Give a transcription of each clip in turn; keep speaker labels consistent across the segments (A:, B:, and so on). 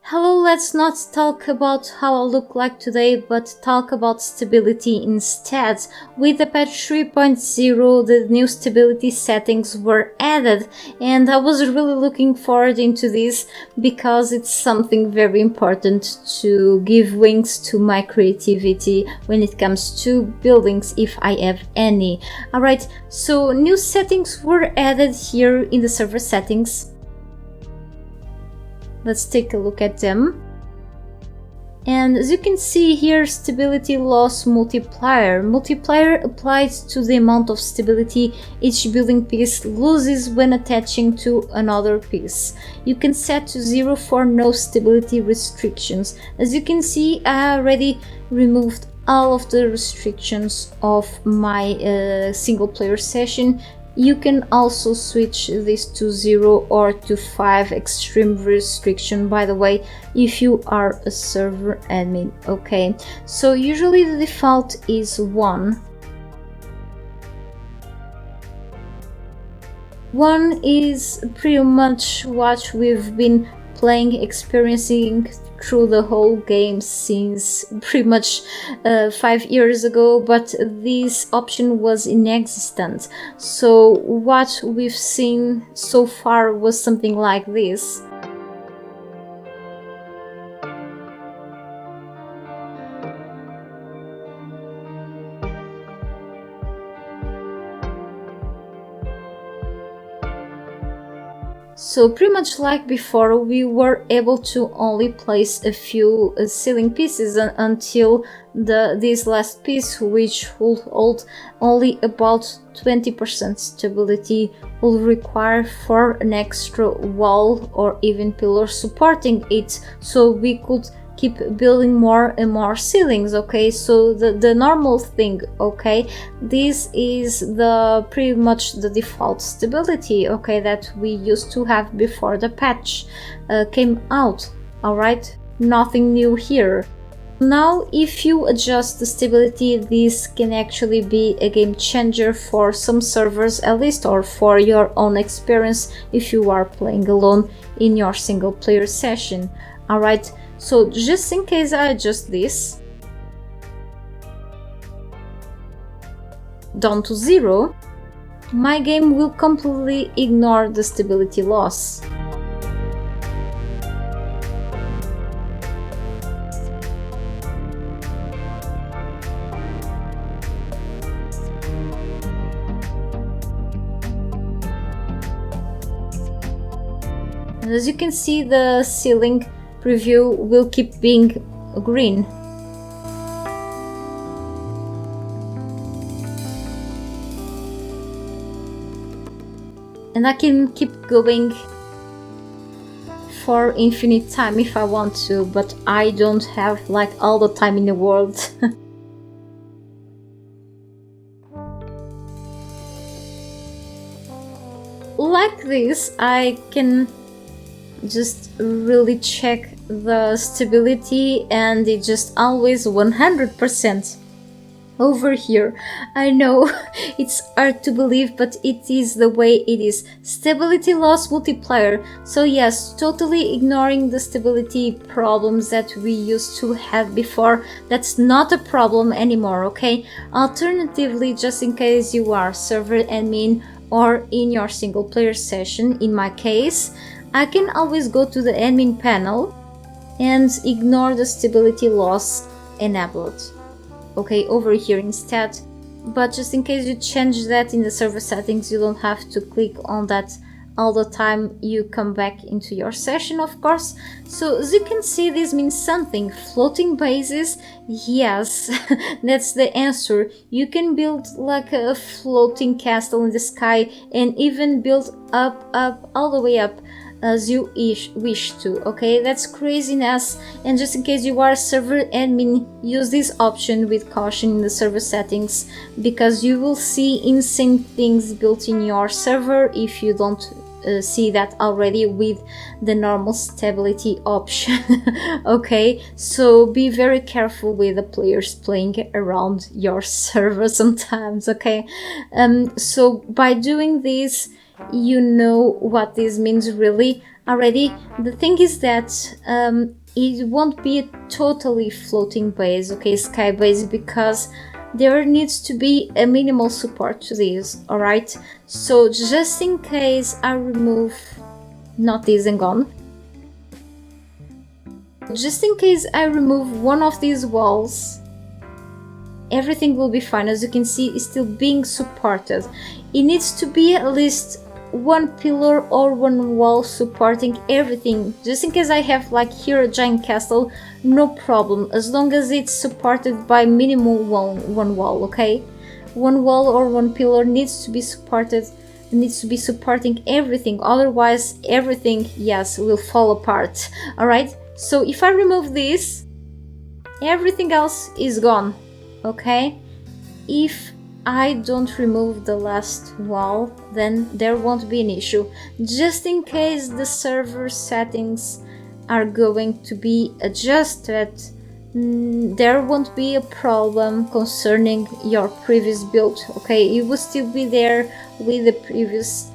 A: Hello, let's not talk about how I look like today, but talk about stability instead. With the patch 3.0, the new stability settings were added, and I was really looking forward into this because it's something very important to give wings to my creativity when it comes to buildings, if I have any. Alright, so new settings were added here in the server settings. Let's take a look at them. And as you can see here, stability loss multiplier. Multiplier applies to the amount of stability each building piece loses when attaching to another piece. You can set to 0 for no stability restrictions. As you can see, I already removed all of the restrictions of my single player session. You can also switch this to 0 or to 5 extreme restriction, by the way, if you are a server admin, okay? So usually the default is 1. 1 is pretty much what we've been experiencing through the whole game since pretty much 5 years ago, but this option was inexistent. So what we've seen so far was something like this. So pretty much like before, we were able to only place a few ceiling pieces until this last piece, which would hold only about 20% stability, will require for an extra wall or even pillar supporting it, so we could keep building more and more ceilings, okay? So the normal thing, okay? This is the pretty much the default stability, okay, that we used to have before the patch came out, alright? Nothing new here. Now, if you adjust the stability, this can actually be a game changer for some servers at least, or for your own experience if you are playing alone in your single player session, alright? So just in case I adjust this down to 0, my game will completely ignore the stability loss. And as you can see, the ceiling preview will keep being green. And I can keep going for infinite time if I want to, but I don't have like all the time in the world. Like this, I can just really check the stability, and it just always 100% over here. I know it's hard to believe, but it is the way it is. Stability loss multiplier. So yes, totally ignoring the stability problems that we used to have before. That's not a problem anymore, okay? Alternatively, just in case you are server admin or in your single player session, in my case, I can always go to the admin panel and ignore the stability loss enabled, okay, over here instead. But just in case you change that in the server settings, you don't have to click on that all the time you come back into your session, of course. So as you can see, this means something. Floating bases, yes, that's the answer. You can build like a floating castle in the sky and even build up all the way up as you wish to, okay? That's craziness. And just in case you are a server admin, use this option with caution in the server settings, because you will see insane things built in your server if you don't see that already with the normal stability option. Okay, so be very careful with the players playing around your server sometimes, okay? So by doing this, you know what this means really. already. The thing is that it won't be a totally floating base, okay, sky base, because there needs to be a minimal support to this, alright? So just in case I remove, not this and gone, just in case I remove one of these walls, everything will be fine. As you can see, it's still being supported. It needs to be at least one pillar or one wall supporting everything. Just in case I have like here a giant castle, no problem, as long as it's supported by minimum one wall, okay? One wall or one pillar needs to be supported, needs to be supporting everything, otherwise everything, yes, will fall apart. Alright, so if I remove this, everything else is gone, okay? If I don't remove the last wall, then there won't be an issue. Just in case the server settings are going to be adjusted, there won't be a problem concerning your previous build, okay? It will still be there with the previous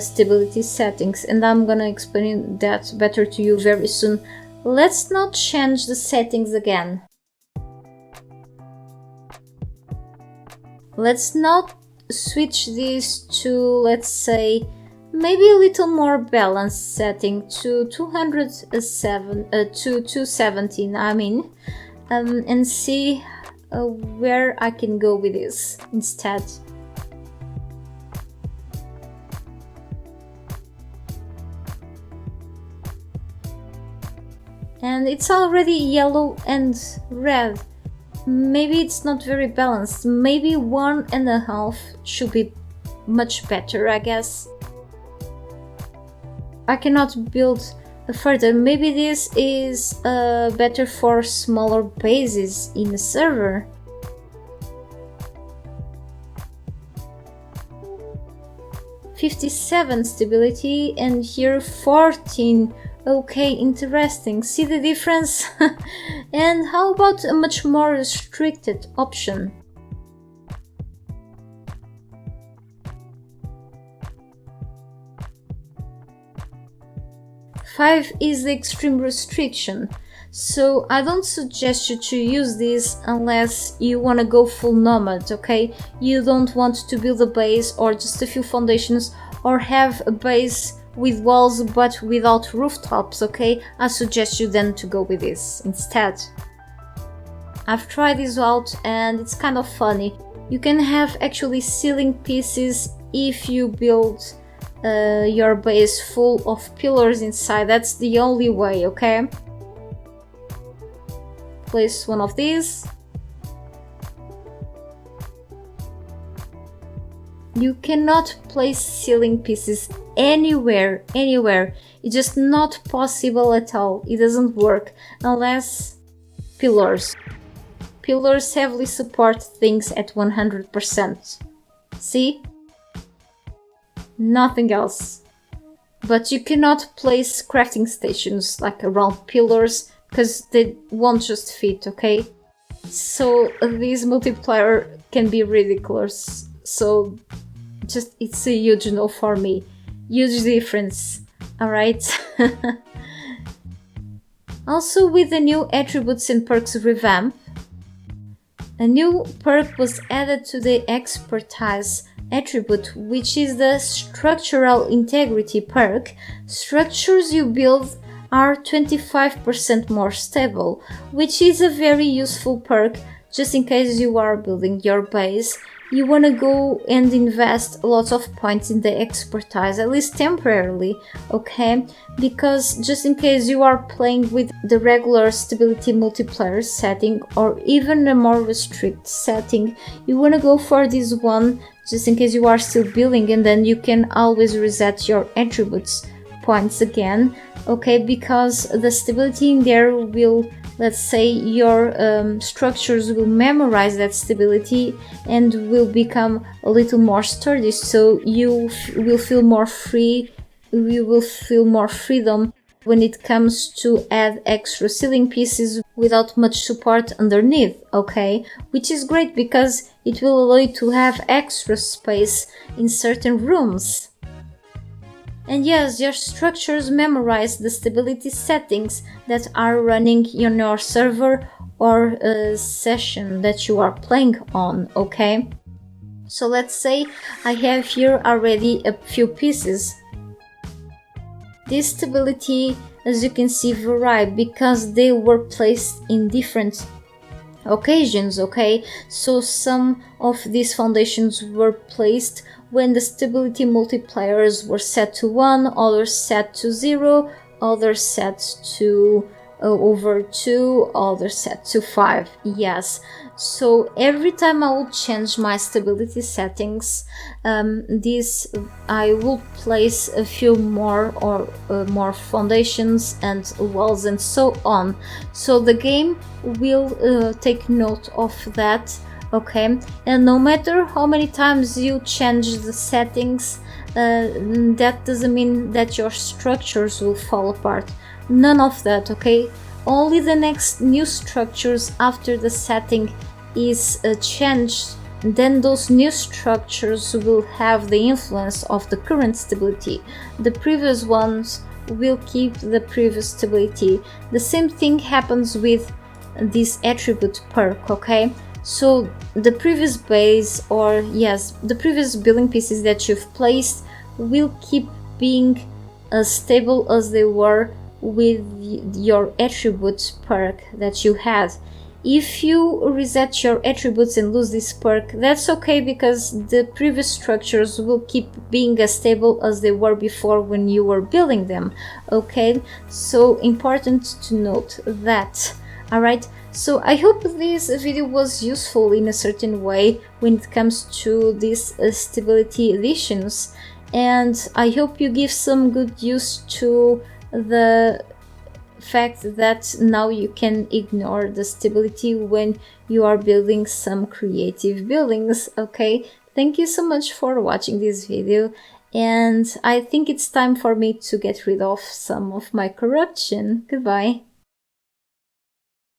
A: stability settings, and I'm gonna explain that better to you very soon. Let's not change the settings again. Let's not switch this to, let's say, maybe a little more balanced setting to 217, I mean, and see where I can go with this instead. And it's already yellow and red. Maybe it's not very balanced. Maybe 1.5 should be much better, I guess. I cannot build further. Maybe this is better for smaller bases in a server. (57) stability, and here 14. Okay, interesting. See the difference? And how about a much more restricted option? 5 is the extreme restriction. So I don't suggest you to use this unless you want to go full nomad, okay? You don't want to build a base or just a few foundations, or have a base with walls but without rooftops, okay? I suggest you then to go with this instead. I've tried this out and it's kind of funny. You can have actually ceiling pieces if you build your base full of pillars inside. That's the only way, okay? Place one of these. You cannot place ceiling pieces anywhere. It's just not possible at all. It doesn't work unless pillars. Pillars heavily support things at 100%. See? Nothing else. But you cannot place crafting stations like around pillars because they won't just fit, okay? So this multiplier can be ridiculous. So just, it's a huge no for me. Huge difference, alright? Also, with the new attributes and perks revamp, a new perk was added to the expertise attribute, which is the structural integrity perk. Structures you build are 25% more stable, which is a very useful perk just in case you are building your base. You want to go and invest lots of points in the expertise, at least temporarily, okay? Because just in case you are playing with the regular stability multiplier setting or even a more restricted setting, you want to go for this one just in case you are still building, and then you can always reset your attributes points again, okay? Because the stability in there will, let's say, your structures will memorize that stability and will become a little more sturdy, so you will feel more free, you will feel more freedom when it comes to add extra ceiling pieces without much support underneath, okay? Which is great because it will allow you to have extra space in certain rooms. And yes, your structures memorize the stability settings that are running in your server or session that you are playing on, okay? So let's say I have here already a few pieces. This stability, as you can see, vary because they were placed in different occasions, okay? So some of these foundations were placed when the stability multipliers were set to 1, others set to 0, others set to over 2, others set to 5. Yes, so every time I will change my stability settings, I will place a few more or more foundations and walls and so on. So the game will take note of that, okay? And no matter how many times you change the settings, that doesn't mean that your structures will fall apart. None of that, okay? Only the next new structures after the setting is changed, then those new structures will have the influence of the current stability. The previous ones will keep the previous stability. The same thing happens with this attribute perk, okay? So the previous base, or yes, the previous building pieces that you've placed will keep being as stable as they were with your attribute perk that you had. If you reset your attributes and lose this perk, that's okay, because the previous structures will keep being as stable as they were before when you were building them, okay? So important to note that. Alright, so I hope this video was useful in a certain way when it comes to these stability additions, and I hope you give some good use to the fact that now you can ignore the stability when you are building some creative buildings, okay? Thank you so much for watching this video, and I think it's time for me to get rid of some of my corruption. Goodbye.